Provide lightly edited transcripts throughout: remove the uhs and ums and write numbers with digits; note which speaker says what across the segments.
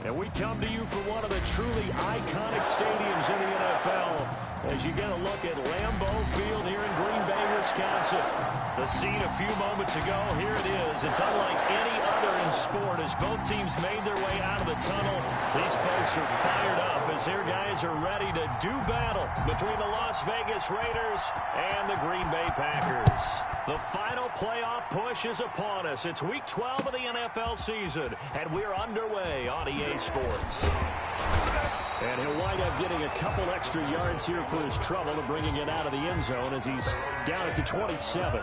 Speaker 1: And we come to you from one of the truly iconic stadiums in the NFL as you get a look at Lambeau Field here in Green Bay, Wisconsin. The scene a few moments ago, here it is. It's unlike any other in sport as both teams made their way out of the tunnel. These folks are fired up as their guys are ready to do battle between the Las Vegas Raiders and the Green Bay Packers. The final playoff push is upon us. It's week 12 of the NFL season, and we're underway on EA Sports. And he'll wind up getting a couple extra yards here for his trouble and bringing it out of the end zone as he's down at the 27.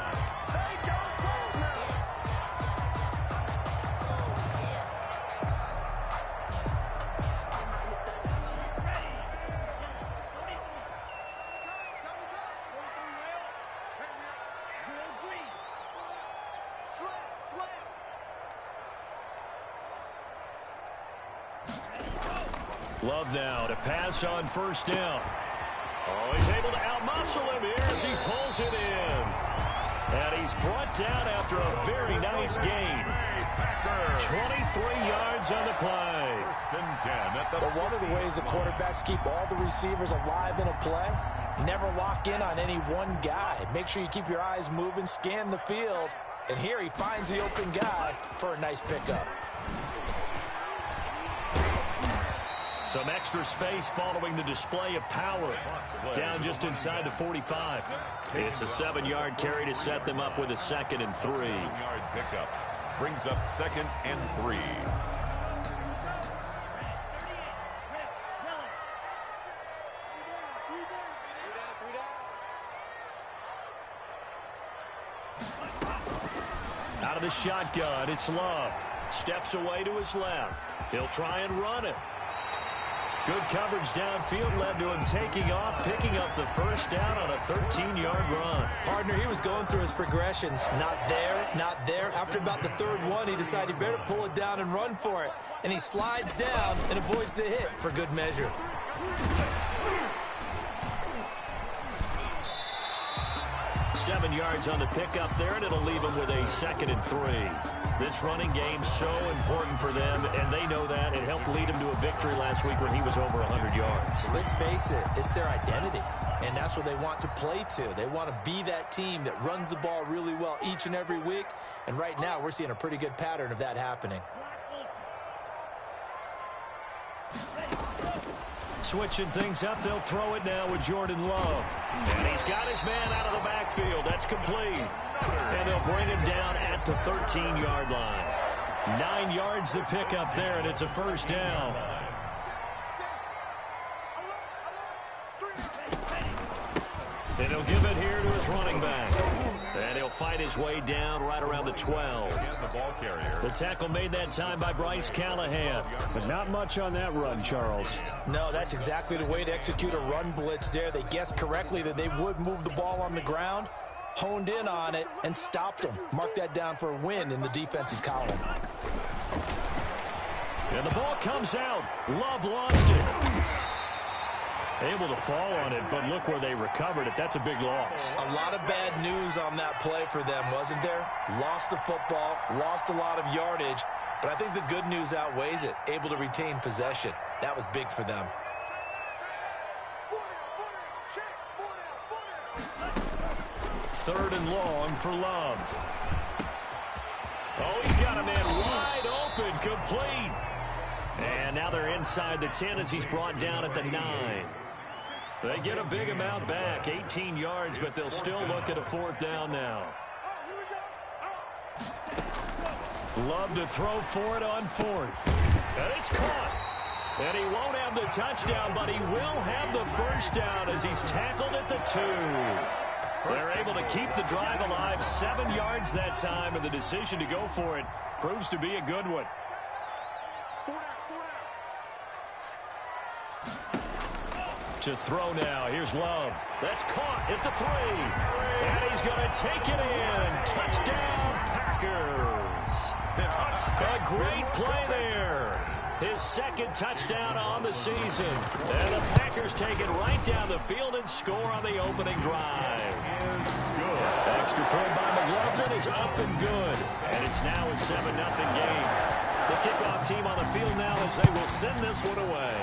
Speaker 1: Love now to pass on first down. Oh, he's able to outmuscle him here as he pulls it in. And he's brought down after a very nice gain. 23 yards on the play.
Speaker 2: But one of the ways the quarterbacks keep all the receivers alive in a play, never lock in on any one guy. Make sure you keep your eyes moving, scan the field. And here he finds the open guy for a nice pickup.
Speaker 1: Some extra space following the display of power. Down just inside the 45. It's a 7-yard carry to set them up with a 2nd and 3.
Speaker 3: 7-yard pickup brings up 2nd and 3.
Speaker 1: Out of the shotgun, it's Love. Steps away to his left. He'll try and run it. Good coverage downfield led to him taking off, picking up the first down on a 13-yard run.
Speaker 2: Partner, he was going through his progressions. Not there, not there. After about the third one, he decided he better pull it down and run for it. And he slides down and avoids the hit for good measure.
Speaker 1: 7 yards on the pickup there, and it'll leave him with a 2nd and 3. This running game's so important for them, and they know that. It helped lead him to a victory last week when he was over 100 yards.
Speaker 2: Let's face it, it's their identity, and that's what they want to play to. They want to be that team that runs the ball really well each and every week, and right now we're seeing a pretty good pattern of that happening.
Speaker 1: Switching things up, they'll throw it now with Jordan Love. And he's got his man out of the backfield. That's complete. And they'll bring him down at the 13-yard line. 9 yards to pick up there, and it's a first down. And he'll give it here to his running back. And he'll fight his way down right around the 12.
Speaker 3: The ball carrier.
Speaker 1: The tackle made that time by Bryce Callahan. But not much on that run, Charles.
Speaker 2: No, that's exactly the way to execute a run blitz there. They guessed correctly that they would move the ball on the ground, honed in on it, and stopped them. Mark that down for a win in the defense's column.
Speaker 1: And the ball comes out. Love lost it. Able to fall on it, but look where they recovered it. That's a big loss.
Speaker 2: A lot of bad news on that play for them, wasn't there? Lost the football, lost a lot of yardage, but I think the good news outweighs it. Able to retain possession. That was big for them.
Speaker 1: Third and long for Love. Oh, he's got a man wide open, complete. And now they're inside the 10 as he's brought down at the 9. They get a big amount back, 18 yards, but they'll still look at a 4th down now. Love to throw for it on 4th. And it's caught. And he won't have the touchdown, but he will have the first down as he's tackled at the 2. They're able to keep the drive alive, 7 yards that time, and the decision to go for it proves to be a good one. To throw now. Here's Love. That's caught at the 3. And he's going to take it in. Touchdown, Packers. A great play there. His 2nd touchdown on the season. And the Packers take it right down the field and score on the opening drive. Extra point by McLaughlin is up and good. And it's now a 7-0 game. The kickoff team on the field now as they will send this one away.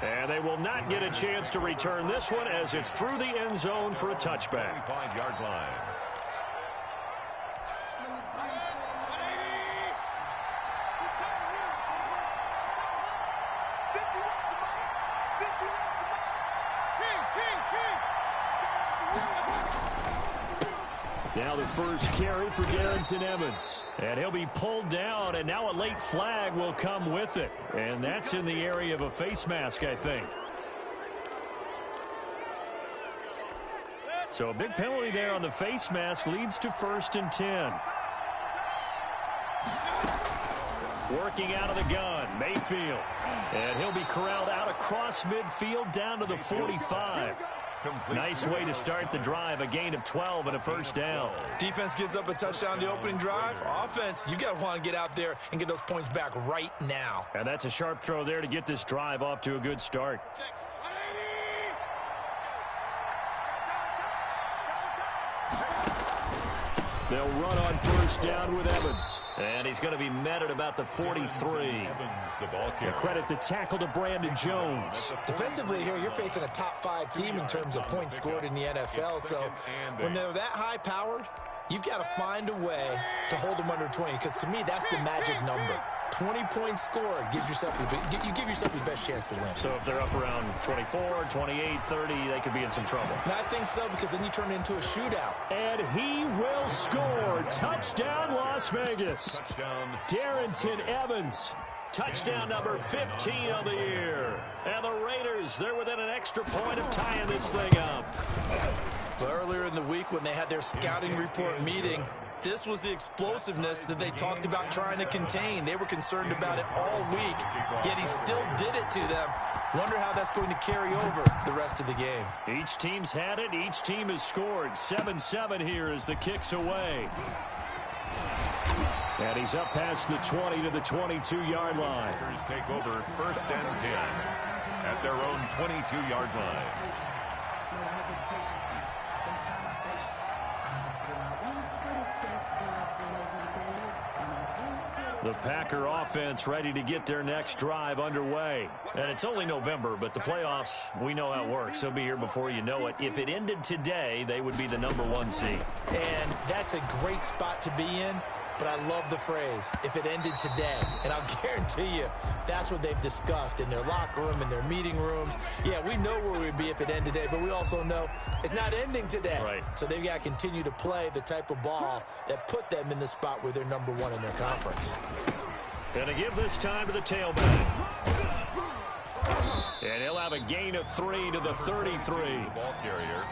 Speaker 1: And they will not get a chance to return this one as it's through the end zone for a touchback.
Speaker 3: 25-yard line.
Speaker 1: Now the first carry for Darrington Evans. And he'll be pulled down, and now a late flag will come with it. And that's in the area of a face mask, I think. So a big penalty there on the face mask leads to 1st and 10. Working out of the gun, Mayfield. And he'll be corralled out across midfield down to the 45. Nice way to start the drive, a gain of 12 and a first down.
Speaker 2: Defense gives up a touchdown the opening drive. Offense, you got to want to get out there and get those points back right now.
Speaker 1: And that's a sharp throw there to get this drive off to a good start. They'll run on first down with Evans. And he's going to be met at about the 43. The credit the tackle to Brandon Jones.
Speaker 2: Defensively here, you're facing a top 5 team in terms of points scored in the NFL. So when they're that high-powered, you've got to find a way to hold them under 20. Because to me, that's the magic number. 20-point score gives yourself you give yourself your best chance to win.
Speaker 1: So if they're up around 24, 28, 30, they could be in some trouble.
Speaker 2: And I think so, because then you turn it into a shootout.
Speaker 1: And he will score. Touchdown, Las Vegas.
Speaker 3: Touchdown.
Speaker 1: Darrington Evans. Touchdown number 15 of the year. And the Raiders, they're within an extra point of tying this thing up.
Speaker 2: But earlier in the week when they had their scouting report meeting, this was the explosiveness that they talked about trying to contain. They were concerned about it all week, yet he still did it to them. Wonder how that's going to carry over the rest of the game.
Speaker 1: Each team's had it. Each team has scored. 7-7 here as the kick's away. And he's up past the 20 to the 22-yard line.
Speaker 3: Raiders take over 1st and 10 at their own 22-yard line.
Speaker 1: The Packer offense ready to get their next drive underway. And it's only November, but the playoffs, we know how it works. They'll be here before you know it. If it ended today, they would be the #1 seed.
Speaker 2: And that's a great spot to be in. But I love the phrase, if it ended today. And I'll guarantee you, that's what they've discussed in their locker room, in their meeting rooms. Yeah, we know where we'd be if it ended today, but we also know it's not ending today.
Speaker 1: Right.
Speaker 2: So they've got to continue to play the type of ball that put them in the spot where they're #1 in their conference.
Speaker 1: Gonna give this time to the tailback. And he'll have a gain of 3 to the 33.
Speaker 3: Ball carrier.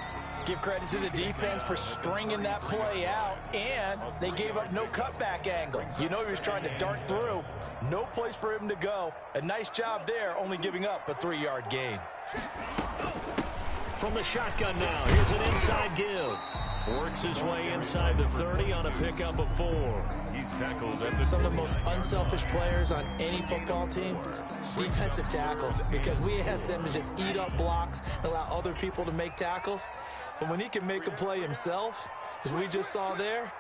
Speaker 2: Give credit to the defense for stringing that play out, and they gave up no cutback angle. You know he was trying to dart through. No place for him to go. A nice job there, only giving up a 3-yard gain.
Speaker 1: From the shotgun now, here's an inside give. Works his way inside the 30 on a pickup of 4.
Speaker 3: He's tackled at the
Speaker 2: Some of the most unselfish players on any football team, defensive tackles, because we ask them to just eat up blocks and allow other people to make tackles. But when he can make a play himself, as we just saw there,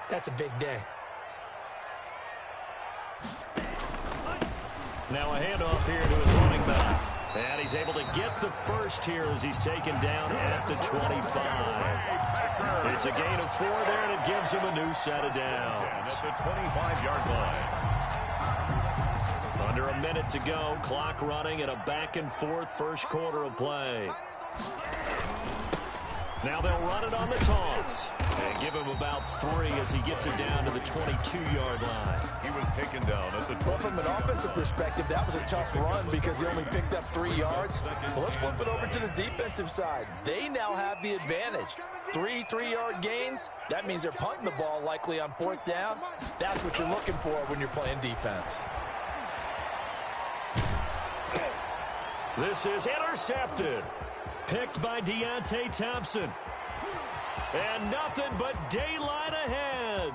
Speaker 2: that's a big day.
Speaker 1: Now a handoff here to his running back. And he's able to get the first here as he's taken down at the 25. It's a gain of 4 there, and it gives him a new set of downs.
Speaker 3: At the 25-yard line.
Speaker 1: Under a minute to go, clock running, and a back-and-forth first quarter of play. Now they'll run it on the toss. And give him about 3 as he gets it down to the 22-yard line.
Speaker 3: He was taken down at the 20.
Speaker 2: Well, from an offensive perspective, that was a tough run because he only picked up 3 yards. Well, let's flip it over to the defensive side. They now have the advantage. 3 3-yard gains. That means they're punting the ball likely on 4th down. That's what you're looking for when you're playing defense.
Speaker 1: This is intercepted. Picked by Deontay Thompson. And nothing but daylight ahead.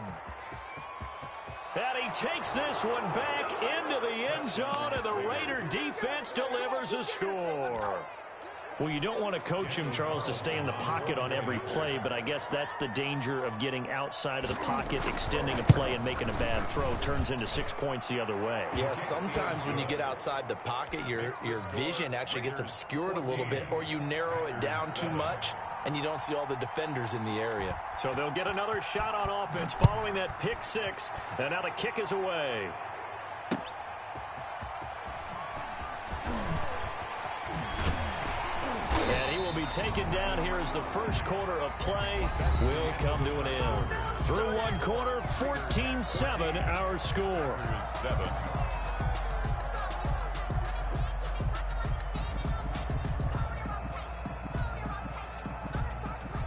Speaker 1: And he takes this one back into the end zone, and the Raider defense delivers a score. Well, you don't want to coach him, Charles, to stay in the pocket on every play, but I guess that's the danger of getting outside of the pocket, extending a play, and making a bad throw. Turns into 6 points the other way.
Speaker 2: Yeah, sometimes when you get outside the pocket, your vision actually gets obscured a little bit, or you narrow it down too much, and you don't see all the defenders in the area.
Speaker 1: So they'll get another shot on offense following that pick six, and now the kick is away. And he will be taken down here as the first quarter of play will come to an end. Through one quarter, 14-7 our score.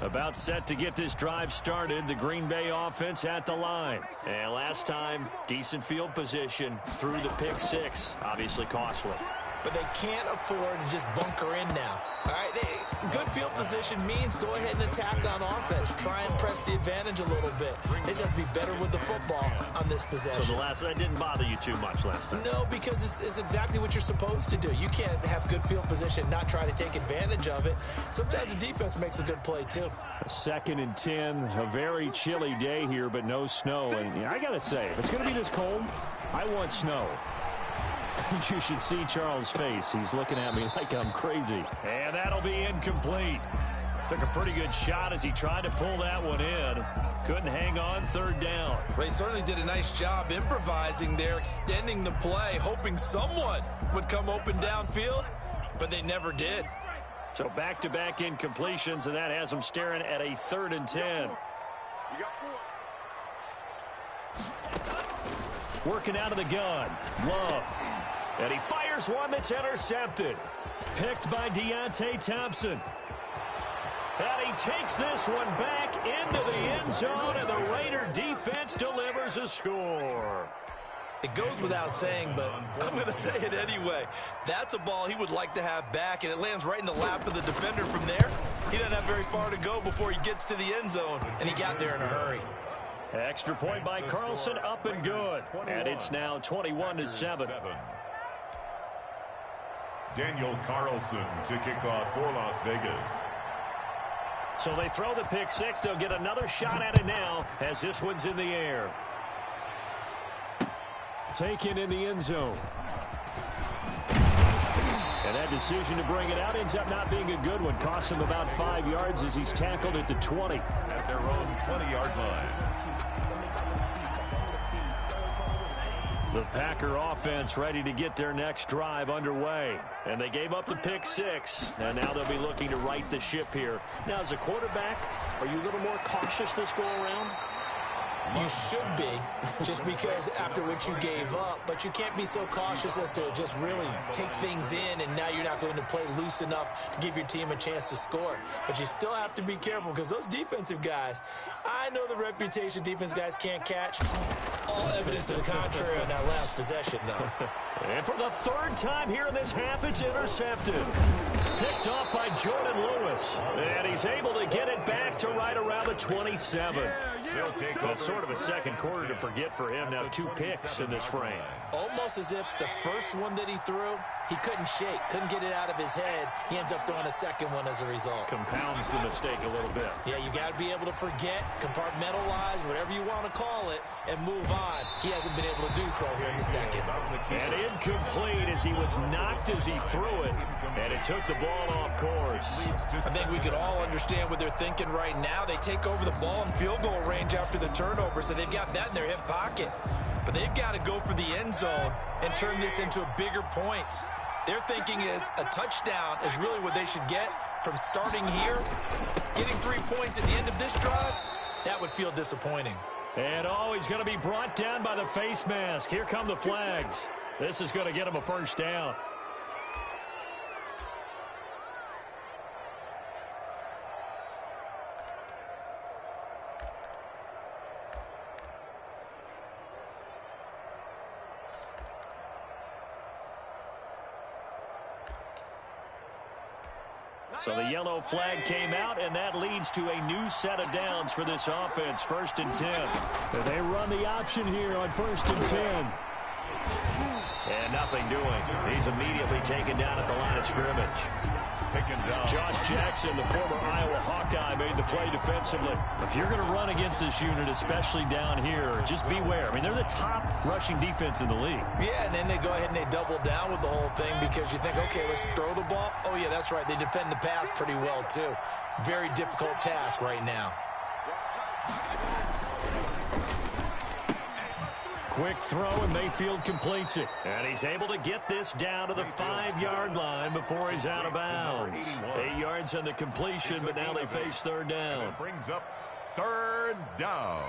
Speaker 1: About set to get this drive started, the Green Bay offense at the line. And last time, decent field position through the pick six. Obviously costly.
Speaker 2: But they can't afford to just bunker in now. All right, good field position means go ahead and attack on offense. Try and press the advantage a little bit. They just have to be better with the football on this possession.
Speaker 1: So that didn't bother you too much last time?
Speaker 2: No, because it's exactly what you're supposed to do. You can't have good field position and not try to take advantage of it. Sometimes the defense makes a good play, too.
Speaker 1: 2nd and 10, a very chilly day here, but no snow. And I got to say, if it's going to be this cold, I want snow. You should see Charles' face. He's looking at me like I'm crazy. And that'll be incomplete. Took a pretty good shot as he tried to pull that one in. Couldn't hang on, 3rd down.
Speaker 2: Well, he certainly did a nice job improvising there, extending the play, hoping someone would come open downfield, but they never did.
Speaker 1: So back-to-back incompletions, and that has him staring at a 3rd and 10. Working out of the gun. Love. And he fires one that's intercepted. Picked by Deontay Thompson. And he takes this one back into the end zone, and the Raider defense delivers a score.
Speaker 2: It goes without saying, but I'm going to say it anyway. That's a ball he would like to have back, and it lands right in the lap of the defender from there. He doesn't have very far to go before he gets to the end zone, and he got there in a hurry.
Speaker 1: Extra point by Carlson, up and good. And it's now 21-7.
Speaker 3: Daniel Carlson to kick off for Las Vegas.
Speaker 1: So they throw the pick six. They'll get another shot at it now as this one's in the air. Taken in the end zone. And that decision to bring it out ends up not being a good one. Costs him about 5 yards as he's tackled at the 20.
Speaker 3: At their own 20-yard line.
Speaker 1: The Packer offense ready to get their next drive underway. And they gave up the pick six. And now they'll be looking to right the ship here. Now, as a quarterback, are you a little more cautious this go-around?
Speaker 2: You should be, just because after what you gave up, but you can't be so cautious as to just really take things in, and now you're not going to play loose enough to give your team a chance to score. But you still have to be careful, because those defensive guys, I know the reputation defense guys can't catch. All evidence to the contrary on that last possession, though.
Speaker 1: And for the 3rd time here in this half, it's intercepted. Picked off by Jordan Lewis. And he's able to get it back to right around the 27. That's sort of a second quarter to forget for him. Now 2 picks in this frame.
Speaker 2: Almost as if the first one that he threw, he couldn't shake, couldn't get it out of his head. He ends up throwing a second one as a result.
Speaker 1: Compounds the mistake a little bit.
Speaker 2: Yeah, you got to be able to forget, compartmentalize, whatever you want to call it, and move on. He hasn't been able to do so here in the second.
Speaker 1: And incomplete as he was knocked as he threw it. And it took the ball off course.
Speaker 2: I think we can all understand what they're thinking right now. They take over the ball in field goal range after the turnover, so they've got that in their hip pocket. But they've got to go for the end zone and turn this into a bigger point. Their thinking is a touchdown is really what they should get from starting here. Getting 3 points at the end of this drive, that would feel disappointing.
Speaker 1: And he's going to be brought down by the face mask. Here come the flags. This is going to get him a first down. So the yellow flag came out, and that leads to a new set of downs for this offense. 1st and 10. And they run the option here on 1st and 10. And nothing doing. He's immediately taken down at the line of scrimmage.
Speaker 3: Taken down.
Speaker 1: Josh Jackson, the former Iowa Hawkeye, made the play defensively. If you're going to run against this unit, especially down here, just beware. I mean, they're the top rushing defense in the league.
Speaker 2: Yeah, and then they go ahead and they double down with the whole thing because you think, okay, let's throw the ball. Oh, yeah, that's right. They defend the pass pretty well, too. Very difficult task right now.
Speaker 1: Quick throw, and Mayfield completes it. And he's able to get this down to the 5-yard line before he's out of bounds. 8 yards on the completion, but now they face third down.
Speaker 3: It brings up third down.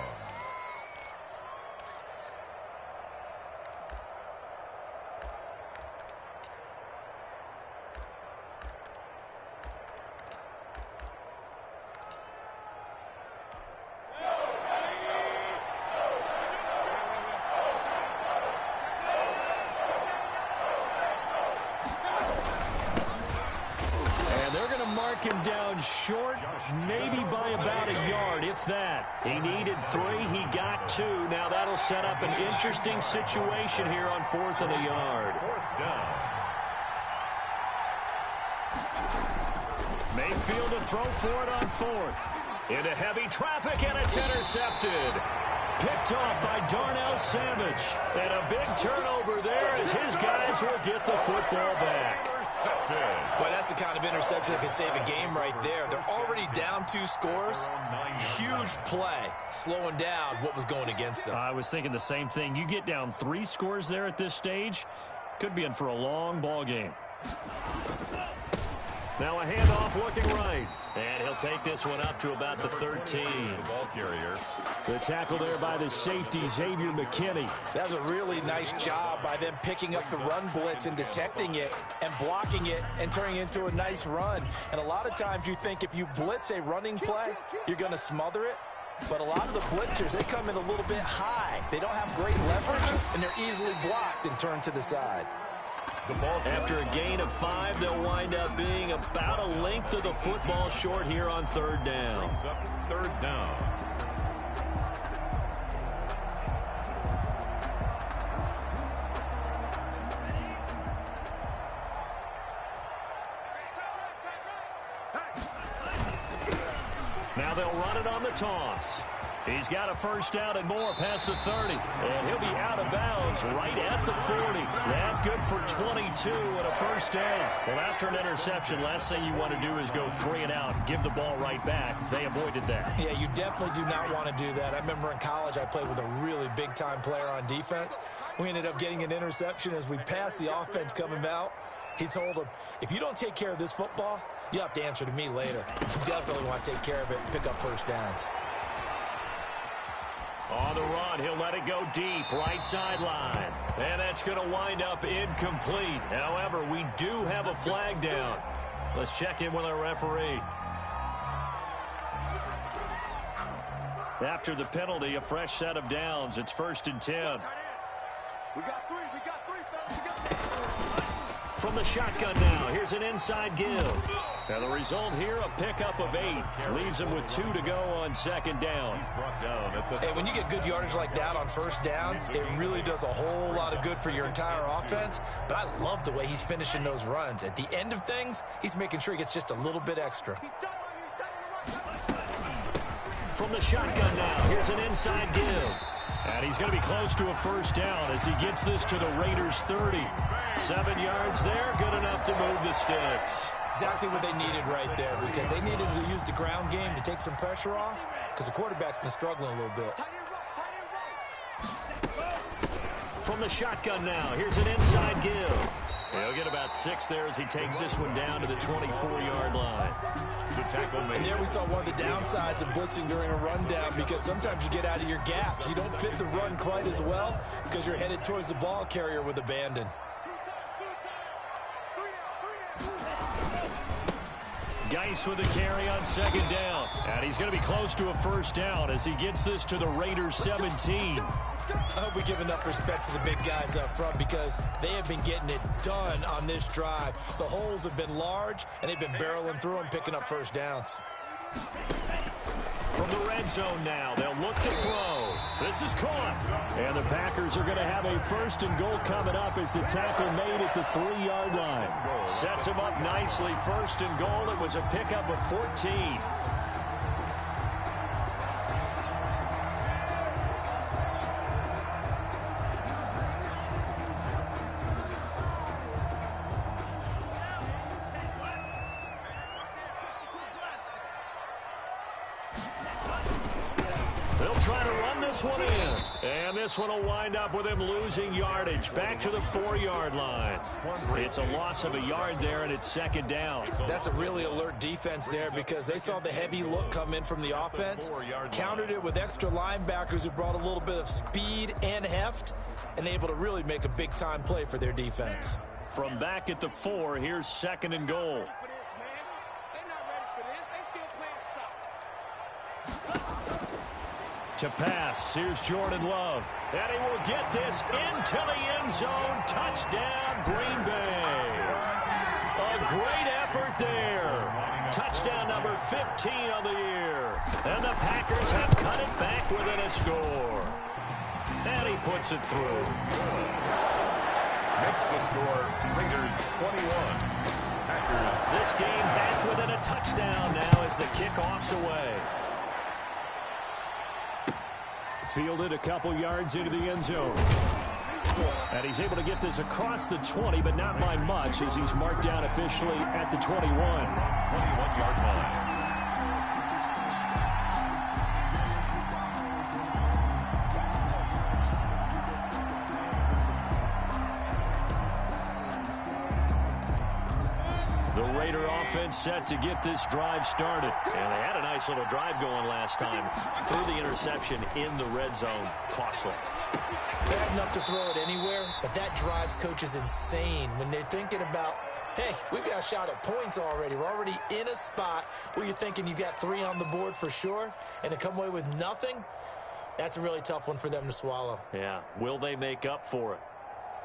Speaker 1: Him down short, maybe by about a yard, if that. He needed 3, he got 2. Now that'll set up an interesting situation here on 4th and a yard.
Speaker 3: Fourth down.
Speaker 1: Mayfield to throw for it on 4th. Into heavy traffic, and it's intercepted. Picked off by Darnell Savage. And a big turnover there as his guys will get the football back.
Speaker 2: Boy, that's the kind of interception that can save a game right there. They're already down 2 scores. Huge play, slowing down what was going against them.
Speaker 1: I was thinking the same thing. You get down 3 scores there at this stage, could be in for a long ball game. Now a handoff looking right. And he'll take this one up to about the 13.
Speaker 3: The ball carrier.
Speaker 1: The tackle there by the safety, Xavier McKinney.
Speaker 2: That was a really nice job by them picking up the run blitz and detecting it and blocking it and turning it into a nice run. And a lot of times you think if you blitz a running play, you're going to smother it. But a lot of the blitzers, they come in a little bit high. They don't have great leverage, and they're easily blocked and turned to the side.
Speaker 1: After a gain of 5, they'll wind up being about a length of the football short here on third down.
Speaker 3: Brings up third down.
Speaker 1: Now they'll run it on the toss. He's got a first down and more past the 30. And he'll be out of bounds right at the 40. That good for 22 and a first down. Well, after an interception, last thing you want to do is go 3 and out and give the ball right back. They avoided that.
Speaker 2: Yeah, you definitely do not want to do that. I remember in college I played with a really big-time player on defense. We ended up getting an interception as we passed the offense coming out. He told him, if you don't take care of this football, you'll have to answer to me later. You definitely want to take care of it and pick up first downs.
Speaker 1: On the run, he'll let it go deep, right sideline. And that's going to wind up incomplete. However, we do have a flag down. Let's check in with our referee. After the penalty, a fresh set of downs. It's 1st and 10.
Speaker 4: We got 3, fellas, we got 3.
Speaker 1: From the shotgun now, here's an inside give. Now the result here, a pickup of 8. Leaves him with 2 to go on second down.
Speaker 3: He's brought down at the
Speaker 2: Hey, when you get good yardage like that on first down, it really does a whole lot of good for your entire offense. But I love the way he's finishing those runs. At the end of things, he's making sure he gets just a little bit extra.
Speaker 1: From the shotgun now, here's an inside give. And he's going to be close to a first down as he gets this to the Raiders' 30. 7 yards there, good enough to move the sticks.
Speaker 2: Exactly what they needed right there, because they needed to use the ground game to take some pressure off, because the quarterback's been struggling a little bit.
Speaker 1: From the shotgun now, here's an inside give. He'll get about 6 there as he takes this one down to the 24-yard line.
Speaker 3: The tackle made.
Speaker 2: And there we saw one of the downsides of blitzing during a rundown, because sometimes you get out of your gaps. You don't fit the run quite as well because you're headed towards the ball carrier with abandon.
Speaker 1: Geis with a carry on second down. And he's going to be close to a first down as he gets this to the Raiders' 17.
Speaker 2: I hope we give enough respect to the big guys up front, because they have been getting it done on this drive. The holes have been large, and they've been barreling through them, picking up first downs.
Speaker 1: From the red zone now, they'll look to throw. This is caught. And the Packers are going to have a 1st and goal coming up as the tackle made at the 3-yard line. Sets him up nicely. 1st and goal. It was a pickup of 14. They'll try to run this one in. And this one will wind up with him losing yardage. Back to the 4-yard line. It's a loss of a yard there, and it's 2nd down.
Speaker 2: That's a really alert defense there because they saw the heavy look come in from the offense, countered it with extra linebackers who brought a little bit of speed and heft, and able to really make a big-time play for their defense.
Speaker 1: From back at the 4, here's 2nd and goal. To pass, here's Jordan Love. And he will get this into the end zone. Touchdown, Green Bay. A great effort there. Touchdown number 15 on the year. And the Packers have cut it back within a score. And he puts it through.
Speaker 3: Makes the score Raiders 21. Packers.
Speaker 1: This game back within a touchdown now as the kickoff's away. Fielded a couple yards into the end zone. And he's able to get this across the 20, but not by much as he's marked down officially at the 21.
Speaker 3: 21-yard line.
Speaker 1: The Raider offense set to get this drive started. And they had a nice little drive going last time. Threw the interception in the red zone. Costly.
Speaker 2: Bad enough to throw it anywhere, but that drives coaches insane when they're thinking about, hey, we've got a shot at points already. We're already in a spot where you're thinking you got 3 on the board for sure, and to come away with nothing, that's a really tough one for them to swallow.
Speaker 1: Yeah, will they make up for it?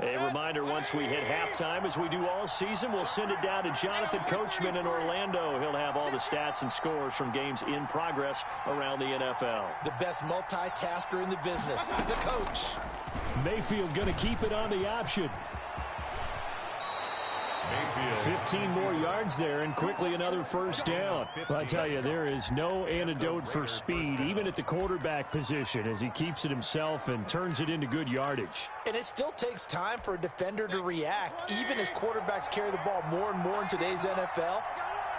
Speaker 1: A reminder, once we hit halftime, as we do all season, we'll send it down to Jonathan Coachman in Orlando. He'll have all the stats and scores from games in progress around the NFL.
Speaker 2: The best multitasker in the business, the coach.
Speaker 1: Mayfield going to keep it on the option. 15 more yards there, and quickly another 1st down. Well, I tell you, there is no antidote for speed, even at the quarterback position, as he keeps it himself and turns it into good yardage.
Speaker 2: And it still takes time for a defender to react, even as quarterbacks carry the ball more and more in today's NFL.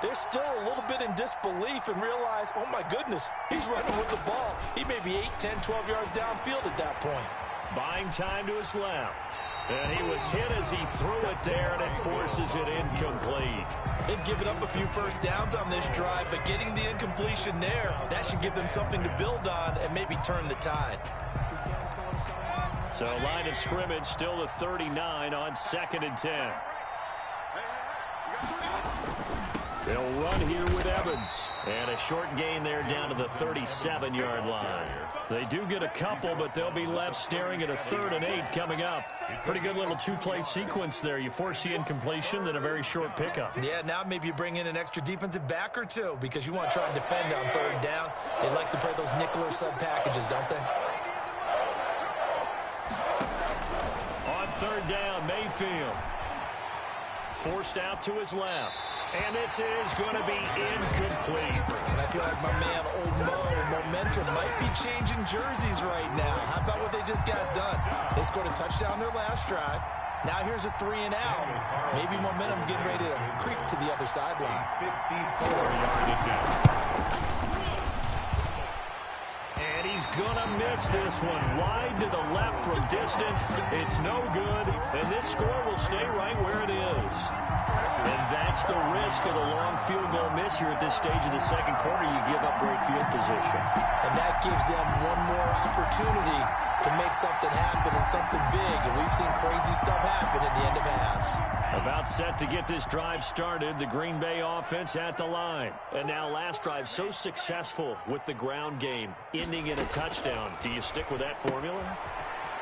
Speaker 2: They're still a little bit in disbelief and realize, oh my goodness, he's running with the ball. He may be 8, 10, 12 yards downfield at that point.
Speaker 1: Buying time to his left. And he was hit as he threw it there, and it forces it incomplete.
Speaker 2: They've given up a few 1st downs on this drive, but getting the incompletion there, that should give them something to build on and maybe turn the tide.
Speaker 1: So line of scrimmage still the 39 on 2nd and 10. They'll run here with Evans. And a short gain there down to the 37-yard line. They do get a couple, but they'll be left staring at a 3rd and 8 coming up. Pretty good little 2-play sequence there. You force the incompletion, then a very short pickup.
Speaker 2: Yeah, now maybe you bring in an extra defensive back or two because you want to try and defend on 3rd down. They like to play those nickel or sub packages, don't they?
Speaker 1: On 3rd down, Mayfield. Forced out to his left. And this is going to be incomplete.
Speaker 2: And I feel like my man, Old Mo, momentum might be changing jerseys right now. How about what they just got done? They scored a touchdown their last drive. Now here's a 3 and out. Maybe momentum's getting ready to creep to the other sideline.
Speaker 3: 54-yard attempt.
Speaker 1: And he's going to miss this one. Wide to the left from distance. It's no good. And this score will stay right where it is. And that's the risk of the long field goal miss here at this stage of the 2nd quarter. You give up great field position.
Speaker 2: And that gives them one more opportunity to make something happen and something big. And we've seen crazy stuff happen at the end of halves.
Speaker 1: About set to get this drive started, the Green Bay offense at the line. And now last drive so successful with the ground game, ending in a touchdown. Do you stick with that formula?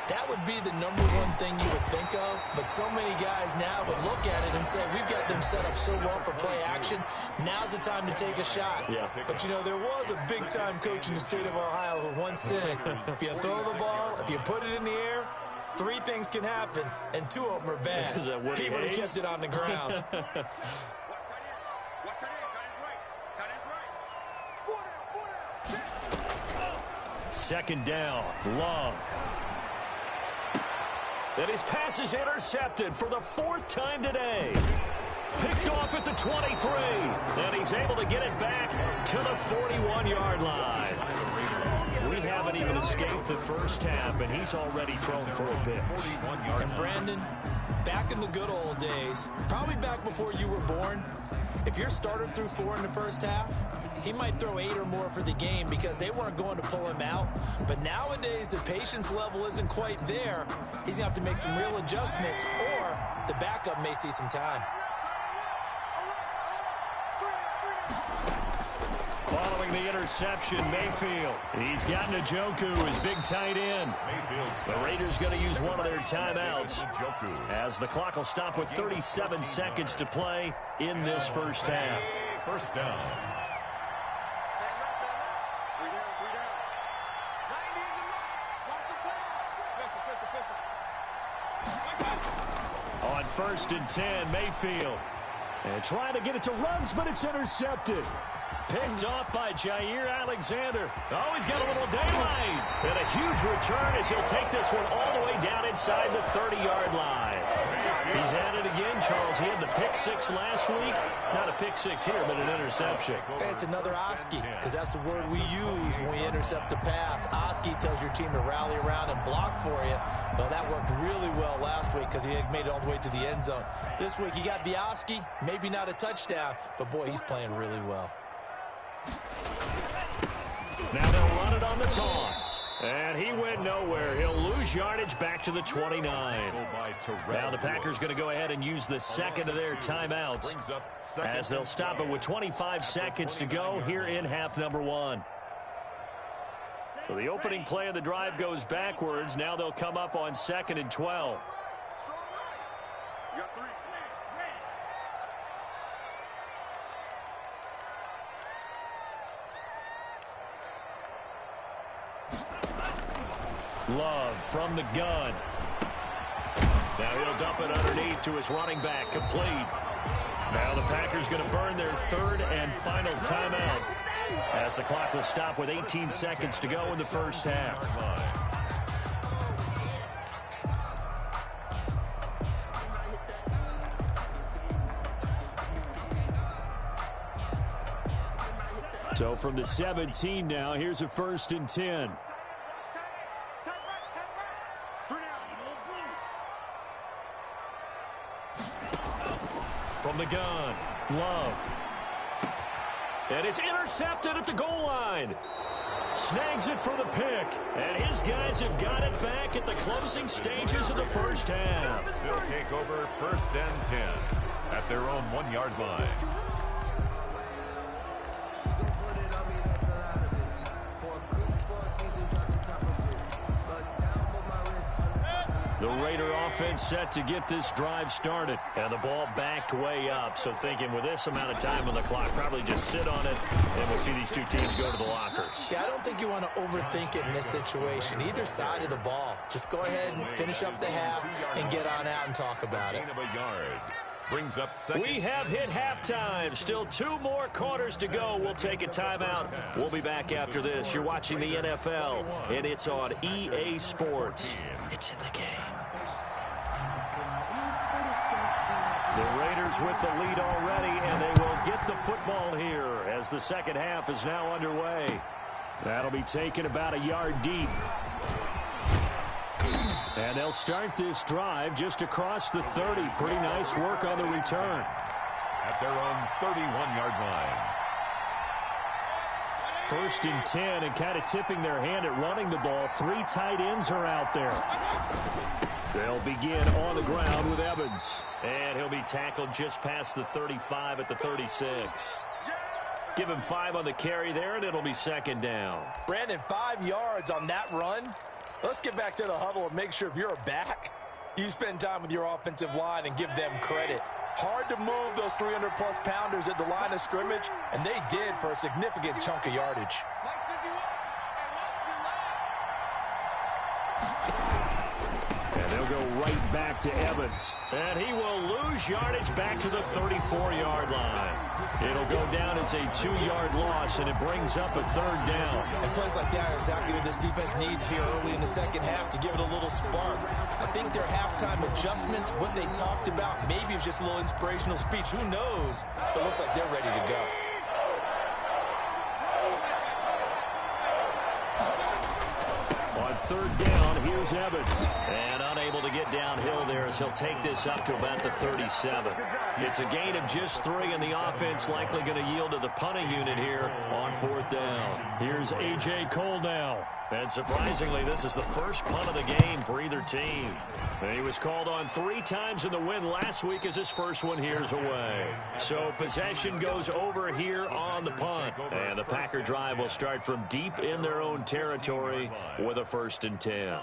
Speaker 2: That would be the number one thing you would think of, but so many guys now would look at it and say, we've got them set up so well for play action, now's the time to take a shot.
Speaker 1: Yeah.
Speaker 2: But, you know, there was a big-time coach in the state of Ohio who once said, if you throw the ball, if you put it in the air, 3 things can happen, and 2 of them are bad. He would have kept it on the ground.
Speaker 1: Second down, Love. And his pass is intercepted for the 4th time today. Picked off at the 23. And he's able to get it back to the 41-yard line. We haven't even escaped the first half, and he's already thrown 4 picks.
Speaker 2: And Brandon, back in the good old days, probably back before you were born, if your starter threw 4 in the first half, he might throw 8 or more for the game because they weren't going to pull him out. But nowadays, the patience level isn't quite there. He's going to have to make some real adjustments, or the backup may see some time.
Speaker 1: Following the interception, Mayfield. He's got Njoku, his big tight end. The Raiders going to use one of their timeouts as the clock will stop with 37 seconds to play in this first half.
Speaker 3: First down.
Speaker 1: On 1st and 10, Mayfield. And trying to get it to Ruggs, but it's intercepted. Picked off by Jair Alexander. Oh, he's got a little daylight. And a huge return as he'll take this one all the way down inside the 30-yard line. He's at it again, Charles. He had the pick 6 last week. Not a pick 6 here, but an interception.
Speaker 2: Hey, it's another Oski, because that's the word we use when we intercept a pass. Oski tells your team to rally around and block for you. Well, that worked really well last week because he had made it all the way to the end zone. This week, he got the Oski, maybe not a touchdown, but boy, he's playing really well.
Speaker 1: Now they'll run it on the toss. And he went nowhere. He'll lose yardage back to the 29. Now the Packers going to go ahead and use the second of their timeouts as they'll stop it with 25 seconds to go here in half number 1. So the opening play of the drive goes backwards. Now they'll come up on 2nd and 12.
Speaker 4: You got 3.
Speaker 1: Love from the gun. Now he'll dump it underneath to his running back, complete. Now the Packers going to burn their 3rd and final timeout as the clock will stop with 18 seconds to go in the first half. So from the 17 now, here's a 1st and 10. From the gun, Love. And it's intercepted at the goal line. Snags it for the pick. And his guys have got it back at the closing stages of the first half.
Speaker 3: They'll take over 1st and 10 at their own 1-yard line.
Speaker 1: The Raider offense set to get this drive started. And the ball backed way up. So thinking with this amount of time on the clock, probably just sit on it, and we'll see these 2 teams go to the lockers.
Speaker 2: Yeah, I don't think you want to overthink it in this situation. Either side of the ball. Just go ahead and finish up the half and get on out and talk about it.
Speaker 3: Brings up second.
Speaker 1: We have hit halftime. Still 2 more quarters to go. We'll take a timeout. We'll be back after this. You're watching the NFL, and it's on EA Sports. It's in the game. The Raiders with the lead already, and they will get the football here as the second half is now underway. That'll be taken about a yard deep. And they'll start this drive just across the 30. Pretty nice work on the return.
Speaker 3: At their own 31-yard line.
Speaker 1: 1st and 10, and kind of tipping their hand at running the ball. 3 tight ends are out there. They'll begin on the ground with Evans. And he'll be tackled just past the 35 at the 36. Give him 5 on the carry there, and it'll be 2nd down.
Speaker 2: Brandon, 5 yards on that run. Let's get back to the huddle and make sure if you're a back, you spend time with your offensive line and give them credit. Hard to move those 300-plus pounders at the line of scrimmage, and they did for a significant chunk of yardage.
Speaker 1: And they'll go right back to Evans. And he will lose yardage back to the 34-yard line. It'll go down as a 2-yard loss, and it brings up a 3rd down.
Speaker 2: And plays like that are exactly what this defense needs here early in the second half to give it a little spark. I think their halftime adjustment, what they talked about, maybe it was just a little inspirational speech. Who knows? But it looks like they're ready to go.
Speaker 1: On 3rd down, here's Evans. And unable to get downhill there as he'll take this up to about the 37. It's a gain of just 3, and the offense likely going to yield to the punting unit here on 4th down. Here's A.J. Cole now. And surprisingly, this is the first punt of the game for either team. And he was called on 3 times in the win last week as his first one here's away. So possession goes over here on the punt. And the Packer drive will start from deep in their own territory with a 1st and 10.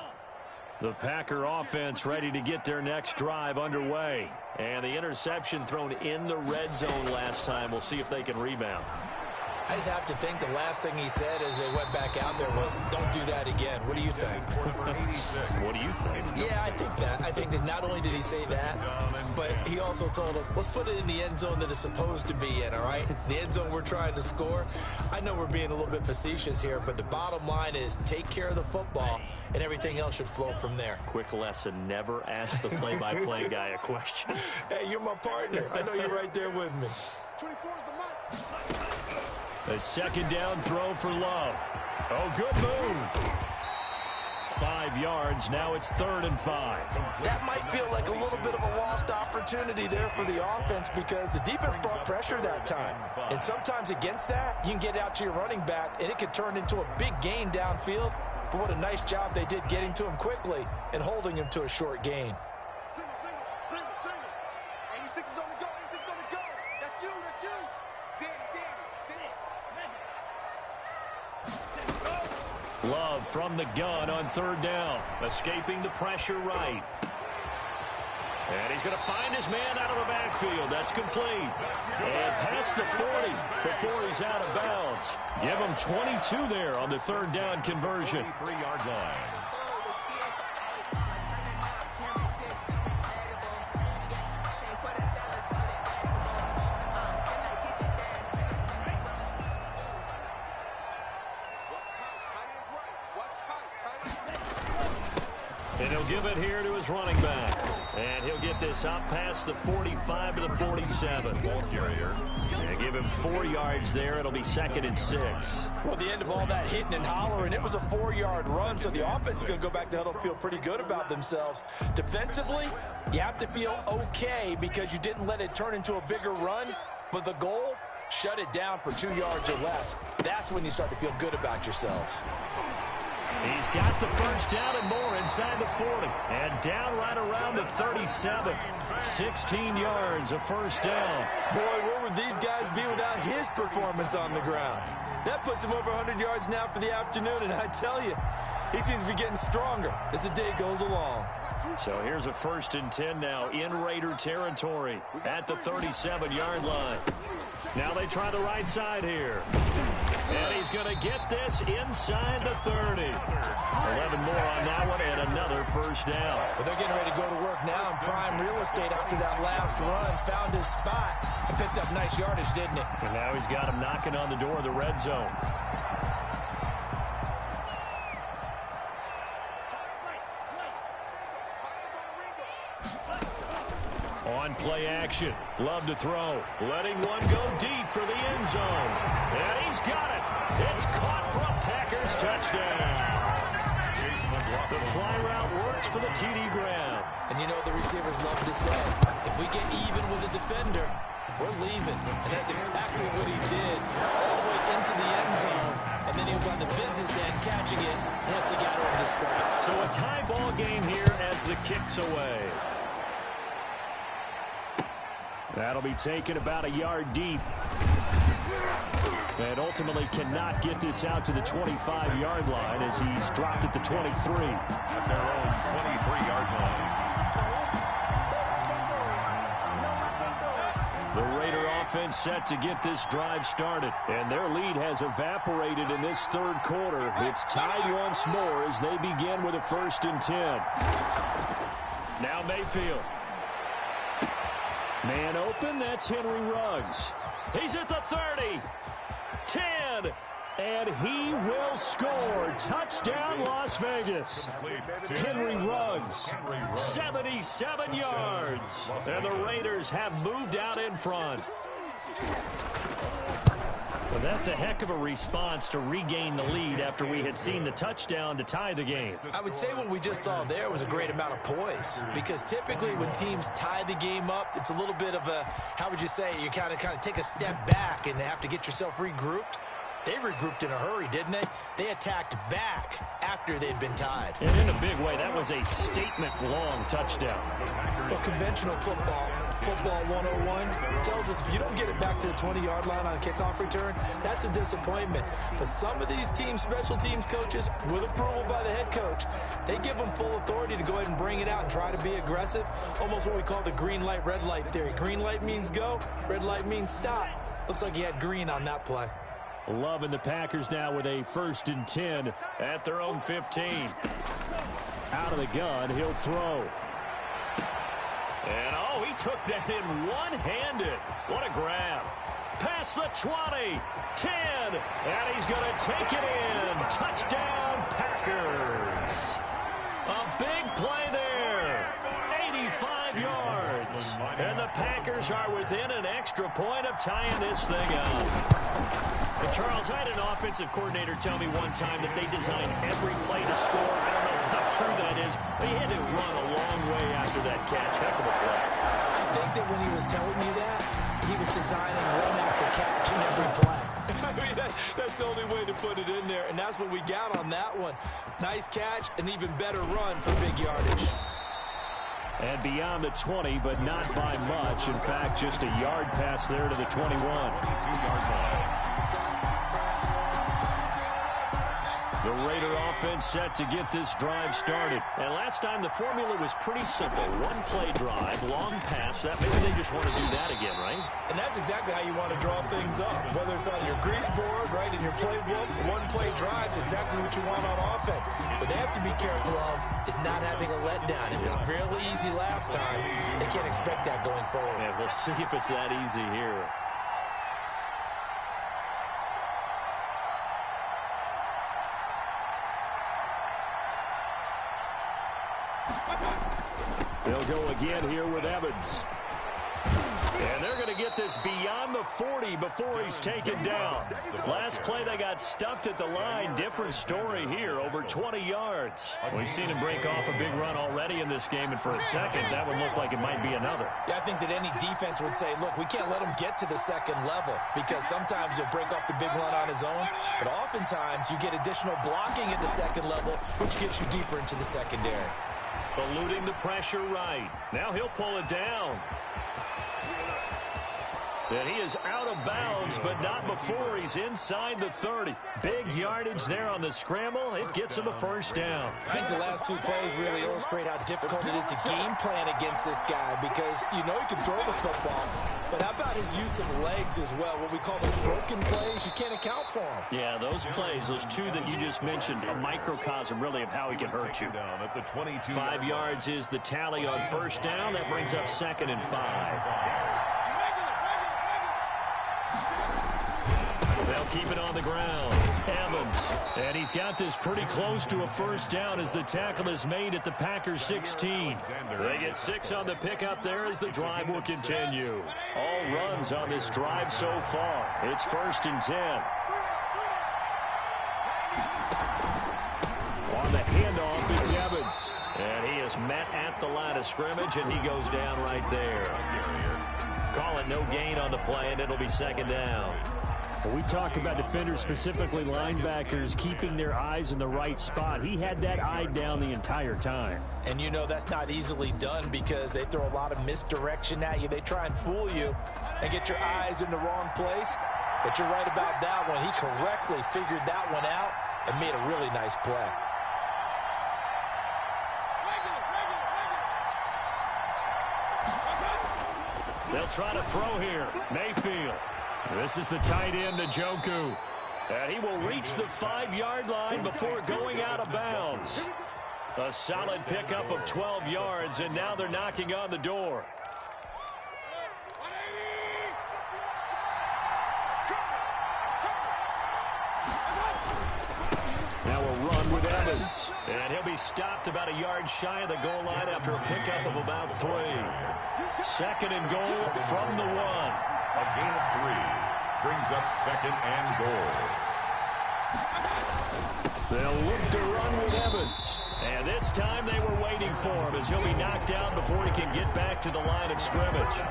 Speaker 1: The Packer offense ready to get their next drive underway. And the interception thrown in the red zone last time. We'll see if they can rebound.
Speaker 2: I just have to think the last thing he said as they went back out there was, don't do that again. What do you think?
Speaker 1: What do you think?
Speaker 2: Yeah, I think that. I think that not only did he say that, but he also told him, let's put it in the end zone that it's supposed to be in, all right? The end zone we're trying to score. I know we're being a little bit facetious here, but the bottom line is take care of the football, and everything else should flow from there.
Speaker 1: Quick lesson, never ask the play-by-play guy a question.
Speaker 2: Hey, you're my partner. I know you're right there with me.
Speaker 4: 24 is the mark.
Speaker 1: A 2nd down throw for Love. Oh, good move. 5 yards. Now it's 3rd and 5.
Speaker 2: That might feel like a little bit of a lost opportunity there for the offense because the defense brought pressure that time. And sometimes against that, you can get out to your running back, and it could turn into a big gain downfield. But what a nice job they did getting to him quickly and holding him to a short gain.
Speaker 4: Single. 86 is on the go. 86 is on the go. That's you.
Speaker 1: Love from the gun on 3rd down. Escaping the pressure right. And he's going to find his man out of the backfield. That's complete. And past the 40 before he's out of bounds. Give him 22 there on the 3rd down conversion.
Speaker 3: 3-yard line.
Speaker 1: And he'll give it here to his running back. And he'll get this up past the 45 to the 47. And give him 4 yards there. It'll be 2nd and 6.
Speaker 2: Well, the end of all that hitting and hollering, it was a 4-yard run, so the offense is going to go back to huddle and feel pretty good about themselves. Defensively, you have to feel okay because you didn't let it turn into a bigger run, but the goal, shut it down for 2 yards or less. That's when you start to feel good about yourselves.
Speaker 1: He's got the 1st down and more inside the 40. And down right around the 37. 16 yards, a 1st down.
Speaker 2: Boy, where would these guys be without his performance on the ground? That puts him over 100 yards now for the afternoon, and I tell you, he seems to be getting stronger as the day goes along.
Speaker 1: So here's a 1st and 10 now in Raider territory at the 37-yard line. Now they try the right side here. And he's going to get this inside the 30. 11 more on that one and another 1st down.
Speaker 2: Well, they're getting ready to go to work now in prime real estate after that last run. Found his spot and picked up nice yardage, didn't he?
Speaker 1: And now he's got him knocking on the door of the red zone. On play action. Love to throw. Letting one go deep for the end zone. And he's got it. It's caught for a Packers touchdown. The fly route works for the TD Graham.
Speaker 2: And you know the receivers love to say, if we get even with the defender, we're leaving. And that's exactly what he did all the way into the end zone. And then he was on the business end catching it once he got over the screen.
Speaker 1: So a tie ball game here as the kick's away. That'll be taken about a yard deep. And ultimately cannot get this out to the 25-yard line as he's dropped at the 23.
Speaker 3: At their own 23-yard line.
Speaker 1: The Raider offense set to get this drive started. And their lead has evaporated in this third quarter. It's tied once more as they begin with a 1st and 10. Now Mayfield. Man open, that's Henry Ruggs. He's at the 30. 10. And he will score. Touchdown, Las Vegas. Henry Ruggs, 77 yards. And the Raiders have moved out in front. Well, that's a heck of a response to regain the lead after we had seen the touchdown to tie the game.
Speaker 2: I would say what we just saw there was a great amount of poise, because typically when teams tie the game up, it's a little bit of a, how would you say, you kind of take a step back and have to get yourself regrouped. They regrouped in a hurry, didn't they? They attacked back after they'd been tied.
Speaker 1: And in a big way, that was a statement-long touchdown.
Speaker 2: Well, conventional football 101, tells us if you don't get it back to the 20-yard line on a kickoff return, that's a disappointment. But some of these teams, special teams coaches, with approval by the head coach, they give them full authority to go ahead and bring it out and try to be aggressive. Almost what we call the green light, red light theory. Green light means go, red light means stop. Looks like he had green on that play.
Speaker 1: Loving the Packers now with a 1st and 10 at their own 15. Out of the gun, he'll throw. And, oh, he took that in one-handed. What a grab. Past the 20, 10, and he's going to take it in. Touchdown, Packers. A big play there. 85 yards. And the Packers are within an extra point of tying this thing up. And Charles, I had an offensive coordinator tell me one time that they designed every play to score. I don't know how true that is, but he had to run a long way after that catch. Heck of a play.
Speaker 2: I think that when he was telling me that, he was designing run after catch in every play. I mean, that's the only way to put it in there, and that's what we got on that one. Nice catch, an even better run for big yardage.
Speaker 1: And beyond the 20, but not by much. In fact, just a yard pass there to the 21.
Speaker 3: 22-yard line.
Speaker 1: The Raider offense set to get this drive started. And last time the formula was pretty simple. One play drive, long pass. That maybe they just want to do that again, right?
Speaker 2: And that's exactly how you want to draw things up. Whether it's on your grease board, right, in your playbook, one play drive's exactly what you want on offense. What they have to be careful of is not having a letdown. It was fairly easy last time. They can't expect that going forward.
Speaker 1: Yeah, we'll see if it's that easy here. They'll go again here with Evans. And they're going to get this beyond the 40 before he's taken down. Last play, they got stuffed at the line. Different story here, over 20 yards. We've seen him break off a big run already in this game, and for a second, that would look like it might be another.
Speaker 2: Yeah, I think that any defense would say, look, we can't let him get to the second level, because sometimes he'll break off the big run on his own, but oftentimes you get additional blocking at the second level, which gets you deeper into the secondary.
Speaker 1: Eluding the pressure right. Now he'll pull it down. And he is out of bounds, but not before he's inside the 30. Big yardage there on the scramble. It gets him a first down.
Speaker 2: I think the last two plays really illustrate how difficult it is to game plan against this guy, because you know he can throw the football, but how about his use of legs as well? What we call those broken plays, you can't account for them.
Speaker 1: Yeah, those plays, those two that you just mentioned, a microcosm really of how he can hurt you.
Speaker 3: At the 22
Speaker 1: 5 yards is the tally on first down. That brings up 2nd and 5. They'll keep it on the ground. Evans. And he's got this pretty close to a first down as the tackle is made at the Packers 16. They get 6 on the pickup there as the drive will continue. All runs on this drive so far. It's 1st and 10. On the handoff, it's Evans. And he is met at the line of scrimmage, and he goes down right there. Call it no gain on the play, and it'll be 2nd down. Well, we talk about defenders, specifically linebackers, keeping their eyes in the right spot. He had that eye down the entire time.
Speaker 2: And you know that's not easily done, because they throw a lot of misdirection at you. They try and fool you and get your eyes in the wrong place. But you're right about that one. He correctly figured that one out and made a really nice play.
Speaker 1: They'll try to throw here. Mayfield. This is the tight end, Njoku. And he will reach the 5-yard line before going out of bounds. A solid pickup of 12 yards, and now they're knocking on the door. Now a run with Evans. And he'll be stopped about a yard shy of the goal line after a pickup of about 3. Second and goal from the 1.
Speaker 3: A gain of 3 brings up second and goal.
Speaker 1: They'll look to run with Evans. And this time they were waiting for him as he'll be knocked down before he can get back to the line of scrimmage.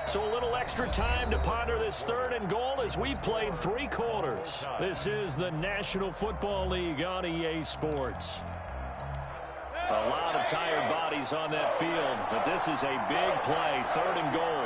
Speaker 1: So a little extra time to ponder this third and goal as we played 3 quarters. This is the National Football League on EA Sports. A lot of tired bodies on that field, but this is a big play, third and goal.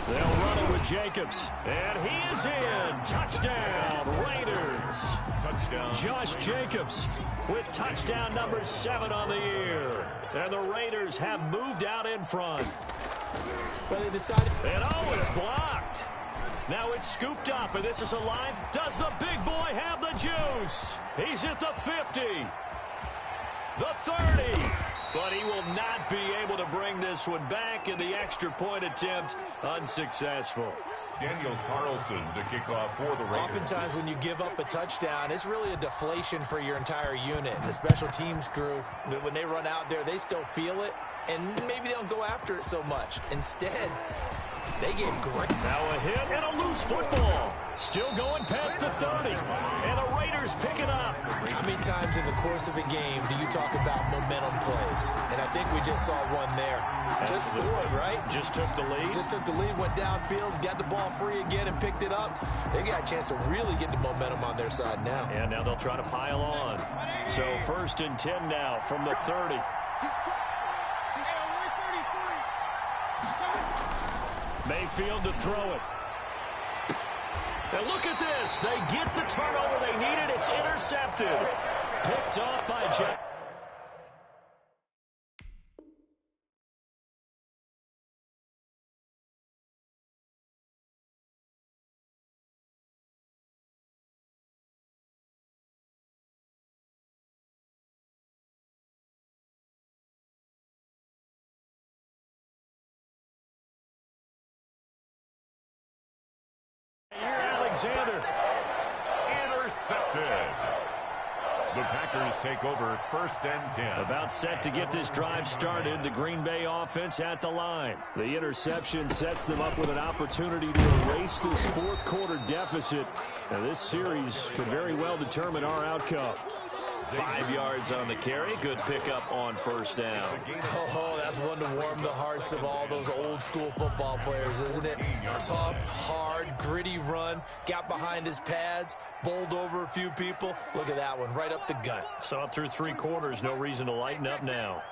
Speaker 1: They'll run it with Jacobs, and he is in. Touchdown, Raiders.
Speaker 3: Touchdown.
Speaker 1: Josh Jacobs with touchdown number 7 on the year. And the Raiders have moved out in front.
Speaker 2: But they decided.
Speaker 1: And it's blocked. Now it's scooped up, and this is alive. Does the big boy have the juice? He's at the 50. The 30. But he will not be able to bring this one back, and the extra point attempt unsuccessful.
Speaker 3: Daniel Carlson to kick off for the Raiders.
Speaker 2: Oftentimes when you give up a touchdown, it's really a deflation for your entire unit. And the special teams crew, when they run out there, they still feel it, and maybe they don't go after it so much. Instead, they gave great.
Speaker 1: Now a hit and a loose football. Still going past the 30. And the Raiders pick it up.
Speaker 2: How many times in the course of a game do you talk about momentum plays? And I think we just saw one there. Just scored, right?
Speaker 1: Just took the lead.
Speaker 2: Just took the lead, went downfield, got the ball free again and picked it up. They got a chance to really get the momentum on their side now.
Speaker 1: And now they'll try to pile on. So 1st and 10 now from the 30. Mayfield to throw it. And look at this. They get the turnover they needed. It's intercepted. Picked off by Jack. Alexander.
Speaker 3: Intercepted. The Packers take over 1st and 10.
Speaker 1: About set to get this drive started. The Green Bay offense at the line. The interception sets them up with an opportunity to erase this 4th quarter deficit. Now this series could very well determine our outcome. 5 yards on the carry. Good pickup on 1st down.
Speaker 2: Oh, that's one to warm the hearts of all those old school football players, isn't it? Tough, hard, gritty run. Got behind his pads, bowled over a few people. Look at that one, right up the gut.
Speaker 1: Saw through 3 quarters. No reason to lighten up now.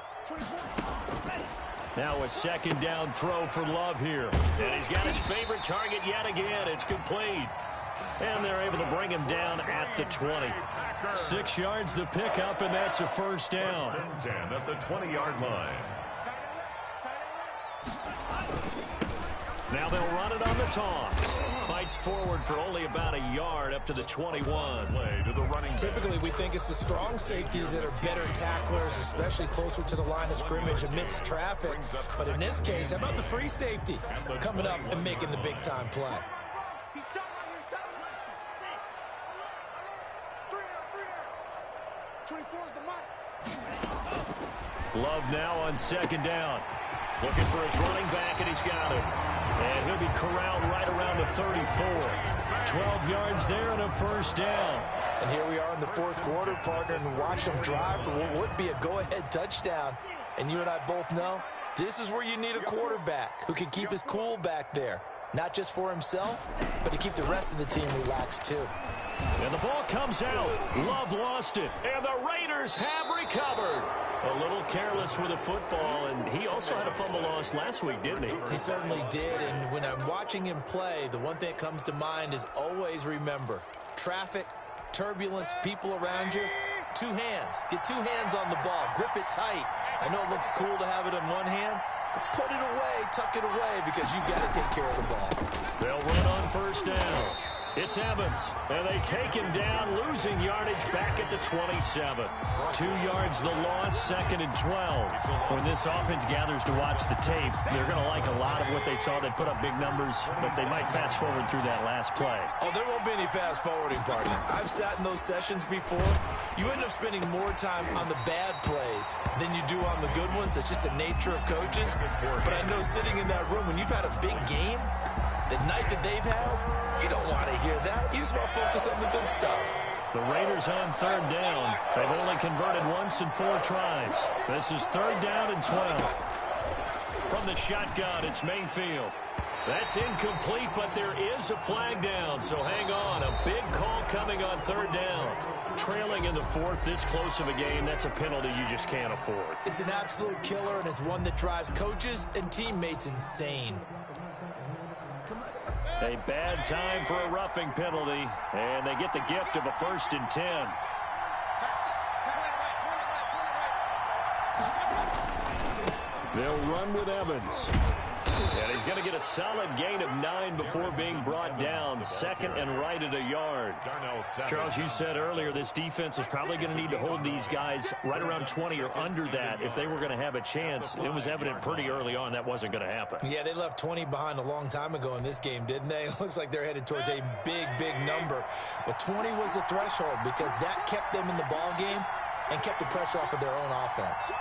Speaker 1: Now a 2nd down throw for Love here. And he's got his favorite target yet again. It's complete. And they're able to bring him down at the 20. 6 yards the pickup, and that's a 1st down.
Speaker 3: 1st and 10 at the 20-yard line.
Speaker 1: Now they'll run it on the toss. Fights forward for only about a yard up to the 21.
Speaker 3: Play to the running.
Speaker 2: Typically, we think it's the strong safeties that are better tacklers, especially closer to the line of scrimmage amidst traffic. But in this case, how about the free safety coming up and making the big-time play?
Speaker 1: Love now on 2nd down. Looking for his running back, and he's got him. And he'll be corralled right around the 34. 12 yards there and a 1st down.
Speaker 2: And here we are in the 4th quarter, partner, and watch them drive for what would be a go-ahead touchdown. And you and I both know This is where you need a quarterback who can keep his cool back there. Not just for himself, but to keep the rest of the team relaxed too.
Speaker 1: And the ball comes out. Love lost it. And the Raiders have recovered. A little careless with the football, and he also had a fumble loss last week, didn't he?
Speaker 2: He certainly did, and when I'm watching him play, the one thing that comes to mind is always remember, traffic, turbulence, people around you, two hands. Get two hands on the ball. Grip it tight. I know it looks cool to have it in one hand, but put it away, tuck it away, because you've got to take care of the ball.
Speaker 1: They'll run on first down. It's Evans, and they take him down, losing yardage back at the 27. 2 yards the loss, 2nd and 12. When this offense gathers to watch the tape, they're going to like a lot of what they saw. They put up big numbers, but they might fast forward through that last play.
Speaker 2: Oh, there won't be any fast forwarding, partner. I've sat in those sessions before. You end up spending more time on the bad plays than you do on the good ones. It's just the nature of coaches. But I know sitting in that room, when you've had a big game, the night that they've had, you don't want to hear that. You just want to focus on the good stuff.
Speaker 1: The Raiders on 3rd down. They've only converted once in 4 tries. This is 3rd down and 12. From the shotgun, it's Mayfield. That's incomplete, but there is a flag down, so hang on. A big call coming on 3rd down. Trailing in the 4th, this close of a game, that's a penalty you just can't afford.
Speaker 2: It's an absolute killer, and it's one that drives coaches and teammates insane.
Speaker 1: A bad time for a roughing penalty, and they get the gift of a 1st and 10. They'll run with Evans. And he's going to get a solid gain of 9 before being brought down. 2nd and right at a yard. Charles, you said earlier this defense is probably going to need to hold these guys right around 20 or under that if they were going to have a chance. It was evident pretty early on that wasn't going to happen.
Speaker 2: Yeah, they left 20 behind a long time ago in this game, didn't they? It looks like they're headed towards a big, big number. But 20 was the threshold because that kept them in the ball game and kept the pressure off of their own offense.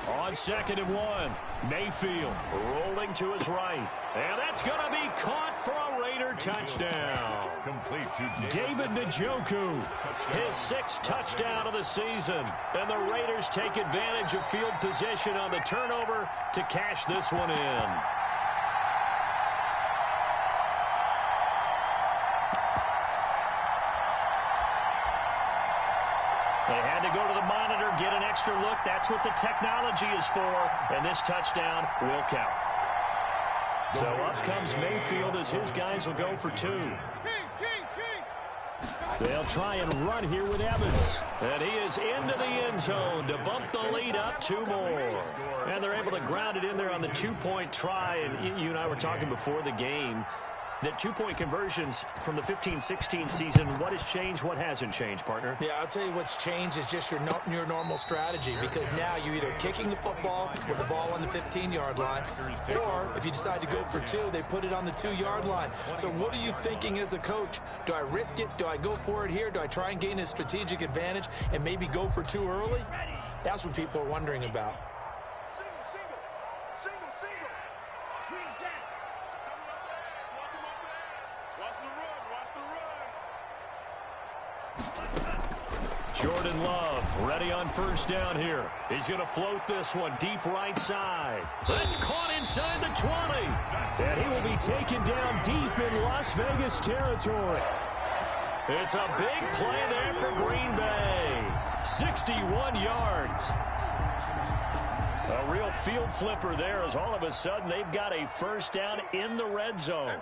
Speaker 1: On 2nd and 1, Mayfield rolling to his right. And that's going to be caught for a Raider touchdown.
Speaker 3: Complete to
Speaker 1: David Njoku, his 6th touchdown of the season. And the Raiders take advantage of field position on the turnover to cash this one in. They had to go to the monitor, get an extra look. That's what the technology is for, and this touchdown will count. So up comes Mayfield as his guys will go for 2. They'll try and run here with Evans. And he is into the end zone to bump the lead up 2 more. And they're able to ground it in there on the 2-point try. And you and I were talking before the game that 2-point conversions from the 15-16 season, what has changed, what hasn't changed, partner?
Speaker 2: Yeah, I'll tell you what's changed is just your normal strategy, because now you're either kicking the football with the ball on the 15-yard line, or if you decide to go for 2, they put it on the 2-yard line. So what are you thinking as a coach? Do I risk it? Do I go for it here? Do I try and gain a strategic advantage and maybe go for 2 early? That's what people are wondering about.
Speaker 1: Jordan Love ready on first down here. He's going to float this one deep right side. That's caught inside the 20. And he will be taken down deep in Las Vegas territory. It's a big play there for Green Bay. 61 yards. A real field flipper there as all of a sudden they've got a first down in the red zone.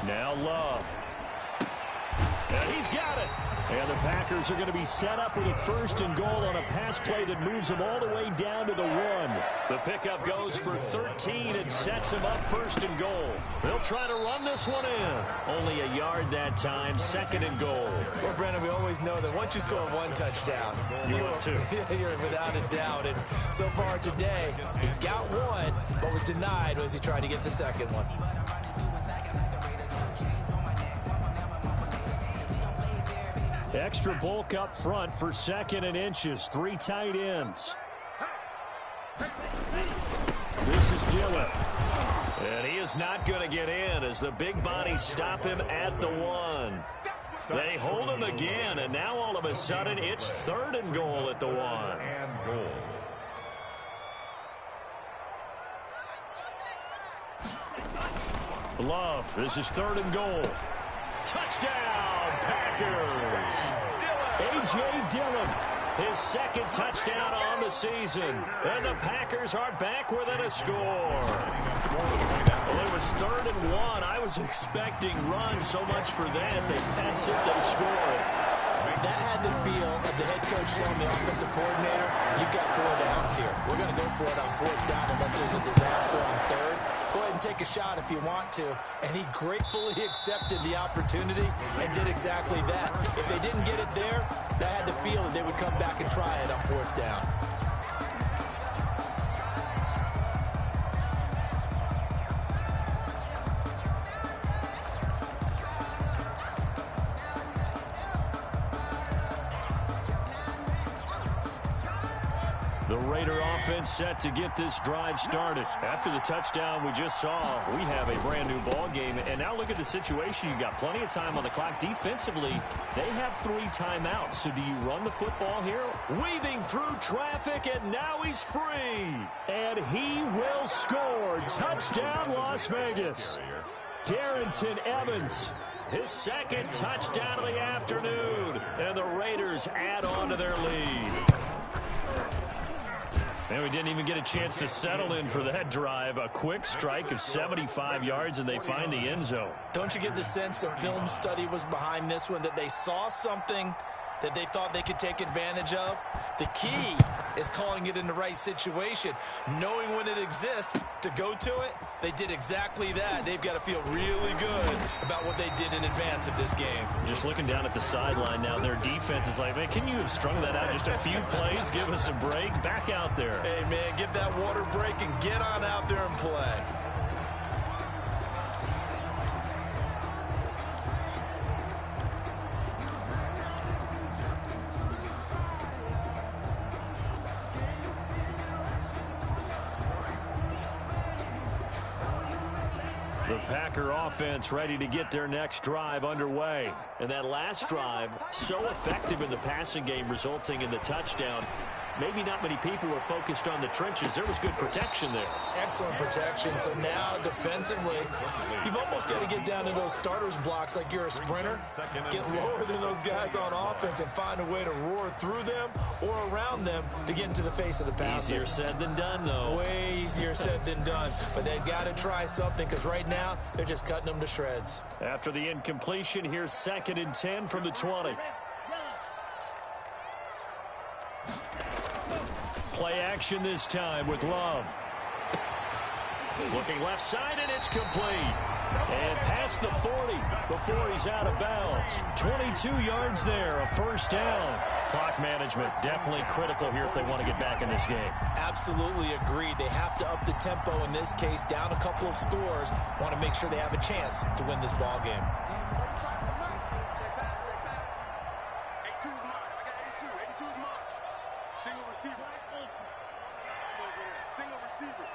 Speaker 1: Now Love. And he's got it. And the Packers are going to be set up with a 1st and goal on a pass play that moves them all the way down to the 1. The pickup goes for 13 and sets them up 1st and goal. They'll try to run this one in. Only a yard that time, 2nd and goal.
Speaker 2: Well, Brandon, we always know that once you score 1 touchdown, you're without a doubt. And so far today, he's got 1, but was denied as he tried to get the 2nd one.
Speaker 1: Extra bulk up front for 2nd and inches. 3 tight ends. This is Dillon. And he is not going to get in as the big bodies stop him at the 1. They hold him again, and now all of a sudden it's 3rd and goal at the 1.
Speaker 3: And goal.
Speaker 1: Love, this is 3rd and goal. Touchdown, Packers! A.J. Dillon, his 2nd touchdown on the season. And the Packers are back within a score. Well, it was 3rd and 1. I was expecting run so much for that. They pass it, they score.
Speaker 2: That had the feel of the head coach telling the offensive coordinator, you've got 4 downs here. We're going to go for it on 4th down unless there's a disaster on 3rd. Go ahead and take a shot if you want to. And he gratefully accepted the opportunity and did exactly that. If they didn't get it there, that had the feel that they would come back and try it on 4th down.
Speaker 1: The Raider offense set to get this drive started. After the touchdown we just saw, we have a brand new ball game. And now look at the situation. You've got plenty of time on the clock. Defensively, they have 3 timeouts. So do you run the football here? Weaving through traffic, and now he's free. And he will score. Touchdown, Las Vegas. Darrington Evans, his 2nd touchdown of the afternoon. And the Raiders add on to their lead. And we didn't even get a chance to settle in for that drive. A quick strike of 75 yards, and they find the end zone.
Speaker 2: Don't you get the sense that film study was behind this one, that they saw something that they thought they could take advantage of? The key is calling it in the right situation. Knowing when it exists to go to it, they did exactly that. They've got to feel really good about what they did in advance of this game.
Speaker 1: Just looking down at the sideline now, their defense is like, man, can you have strung that out just a few plays? Give us a break. Back out there.
Speaker 2: Hey, man, give that water break and get on out there and play.
Speaker 1: The Packer offense ready to get their next drive underway. And that last drive, so effective in the passing game, resulting in the touchdown. Maybe not many people were focused on the trenches. There was good protection there.
Speaker 2: Excellent protection. So now defensively, you've almost got to get down to those starters blocks like you're a sprinter. Get lower than those guys on offense and find a way to roar through them or around them to get into the face of the passer.
Speaker 1: Easier said than done, though.
Speaker 2: Way easier said than done. But they've got to try something because right now they're just cutting them to shreds.
Speaker 1: After the incompletion, here's 2nd and 10 from the 20. Play action this time with Love. Looking left side, and it's complete. And past the 40 before he's out of bounds. 22 yards there, a 1st down. Clock management definitely critical here if they want to get back in this game.
Speaker 2: Absolutely agreed. They have to up the tempo in this case, down a couple of scores. Want to make sure they have a chance to win this ball game.
Speaker 4: Single receiver. Single receiver.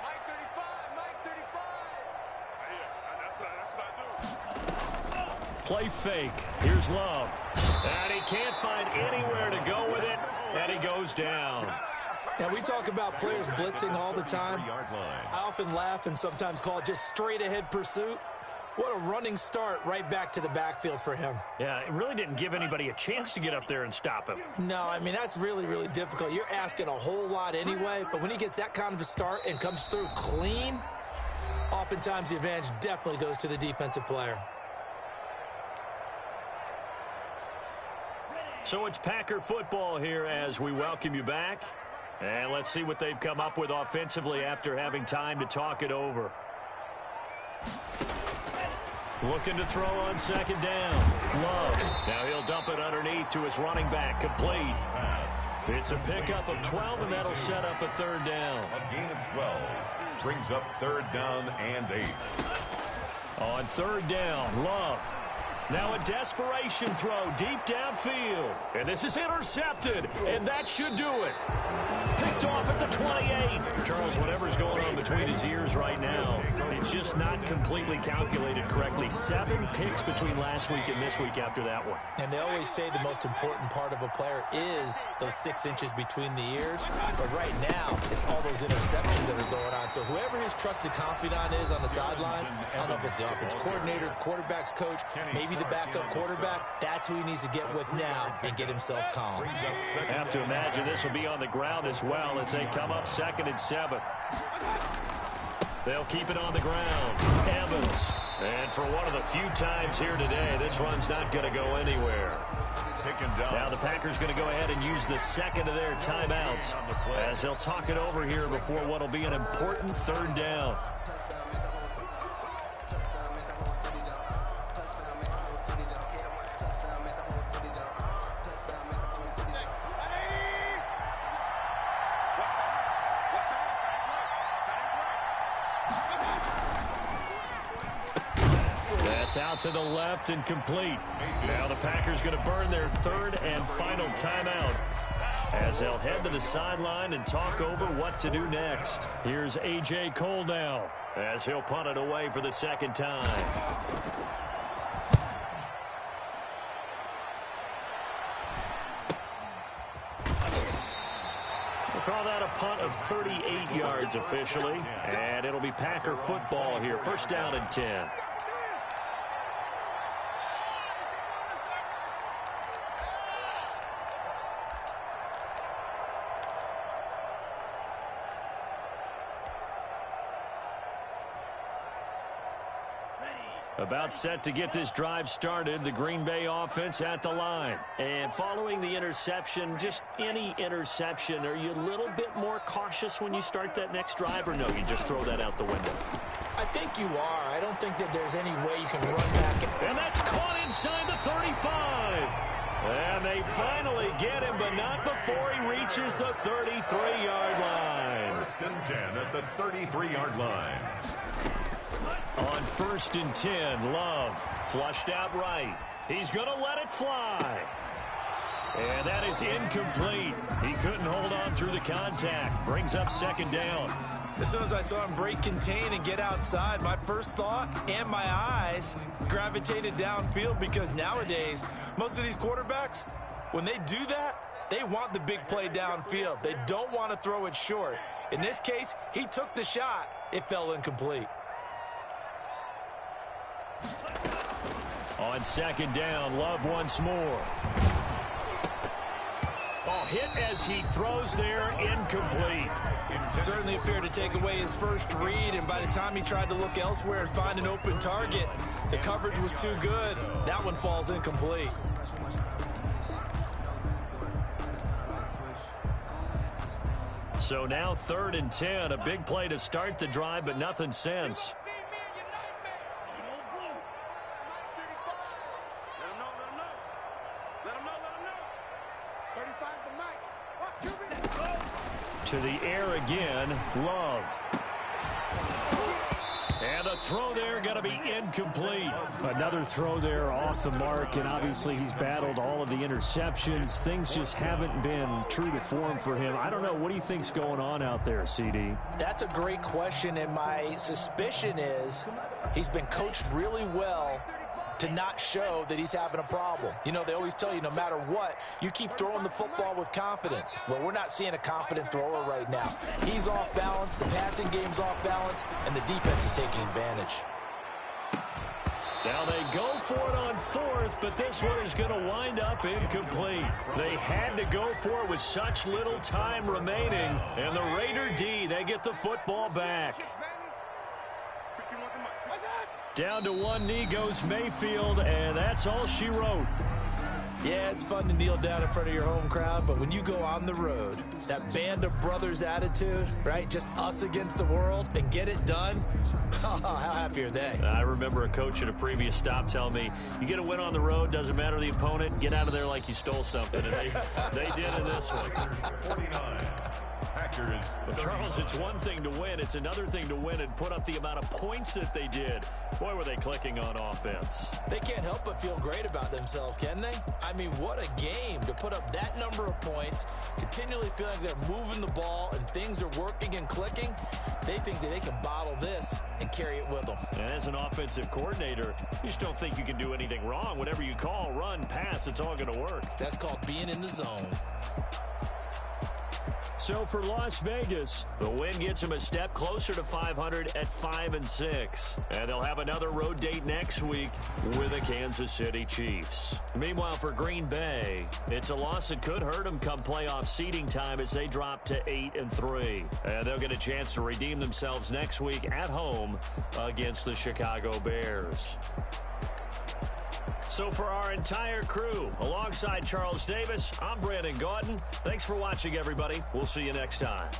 Speaker 4: Mike 35. Mike 35. Yeah, that's what I do.
Speaker 1: Play fake. Here's Love. And he can't find anywhere to go with it. And he goes down.
Speaker 2: Now, we talk about players blitzing all the time. I often laugh and sometimes call it just straight ahead pursuit. What a running start right back to the backfield for him.
Speaker 1: Yeah, it really didn't give anybody a chance to get up there and stop him.
Speaker 2: No, I mean, that's really, really difficult. You're asking a whole lot anyway, but when he gets that kind of a start and comes through clean, oftentimes the advantage definitely goes to the defensive player.
Speaker 1: So it's Packer football here as we welcome you back. And let's see what they've come up with offensively after having time to talk it over. Looking to throw on 2nd down. Love. Now he'll dump it underneath to his running back. Complete. It's a pickup of 12, and that'll set up a 3rd down.
Speaker 3: A gain of 12 brings up 3rd down and 8.
Speaker 1: On 3rd down, Love. Now a desperation throw deep downfield. And this is intercepted, and that should do it. Picked off at the 28. Charles, whatever's going on between his ears right now, it's just not completely calculated correctly. 7 picks between last week and this week after that one.
Speaker 2: And they always say the most important part of a player is those 6 inches between the ears. But right now, it's all those interceptions that are going on. So whoever his trusted confidant is on the sidelines, I don't know if it's the offense coordinator, the quarterback's coach, maybe the backup quarterback, that's who he needs to get with now and get himself calm.
Speaker 1: I have to imagine this will be on the ground as well as they come up 2nd and 7. They'll keep it on the ground. Evans. And for one of the few times here today, this run's not going to go anywhere. Now the Packers going to go ahead and use the second of their timeouts as they'll talk it over here before what will be an important 3rd down. That's out to the left and complete. Now the Packers going to burn their 3rd and final timeout as they'll head to the sideline and talk over what to do next. Here's A.J. Cole now as he'll punt it away for the 2nd time. We'll call that a punt of 38 yards officially, and it'll be Packer football here. 1st down and 10. About set to get this drive started, the Green Bay offense at the line. And following the interception, just any interception, are you a little bit more cautious when you start that next drive, or no, you just throw that out the window?
Speaker 2: I think you are. I don't think that there's any way you can run back.
Speaker 1: And that's caught inside the 35. And they finally get him, but not before he reaches the 33-yard line.
Speaker 3: 1st and 10 at the 33-yard line.
Speaker 1: On 1st and 10, Love flushed out right. He's going to let it fly. And that is incomplete. He couldn't hold on through the contact. Brings up 2nd down.
Speaker 2: As soon as I saw him break contain and get outside, my first thought and my eyes gravitated downfield, because nowadays, most of these quarterbacks, when they do that, they want the big play downfield. They don't want to throw it short. In this case, he took the shot. It fell incomplete.
Speaker 1: On 2nd down, Love once more. Oh, hit as he throws there, incomplete.
Speaker 2: Certainly appeared to take away his first read, and by the time he tried to look elsewhere and find an open target, the coverage was too good. That one falls incomplete.
Speaker 1: So now 3rd and 10, a big play to start the drive, but nothing since. To the air again, Love. And the throw there going to be incomplete.
Speaker 5: Another throw there off the mark, and obviously he's battled all of the interceptions. Things just haven't been true to form for him. I don't know. What do you think's going on out there, CD?
Speaker 2: That's a great question, and my suspicion is he's been coached really well to not show that he's having a problem. You know, they always tell you no matter what, you keep throwing the football with confidence. Well, we're not seeing a confident thrower right now. He's off balance, the passing game's off balance, and the defense is taking advantage.
Speaker 1: Now they go for it on 4th, but this one is going to wind up incomplete. They had to go for it with such little time remaining, and the Raider D, they get the football back. Down to one knee goes Mayfield, and that's all she wrote.
Speaker 2: Yeah, it's fun to kneel down in front of your home crowd, but when you go on the road, that band of brothers attitude, right? Just us against the world and get it done. How happy are they?
Speaker 1: I remember a coach at a previous stop telling me, you get a win on the road, doesn't matter the opponent, get out of there like you stole something. And they did in this one.
Speaker 3: after his
Speaker 1: But Charles, it's one thing to win. It's another thing to win and put up the amount of points that they did. Boy, were they clicking on offense.
Speaker 2: They can't help but feel great about themselves, can they? I mean, what a game to put up that number of points, continually feel like they're moving the ball and things are working and clicking. They think that they can bottle this and carry it with them.
Speaker 1: And as an offensive coordinator, you just don't think you can do anything wrong. Whatever you call, run, pass, it's all going to work.
Speaker 2: That's called being in the zone.
Speaker 1: So for Las Vegas, the win gets them a step closer to 500 at 5-6. And they'll have another road date next week with the Kansas City Chiefs. Meanwhile, for Green Bay, it's a loss that could hurt them come playoff seeding time as they drop to 8-3. And they'll get a chance to redeem themselves next week at home against the Chicago Bears. So for our entire crew, alongside Charles Davis, I'm Brandon Gaudin. Thanks for watching, everybody. We'll see you next time.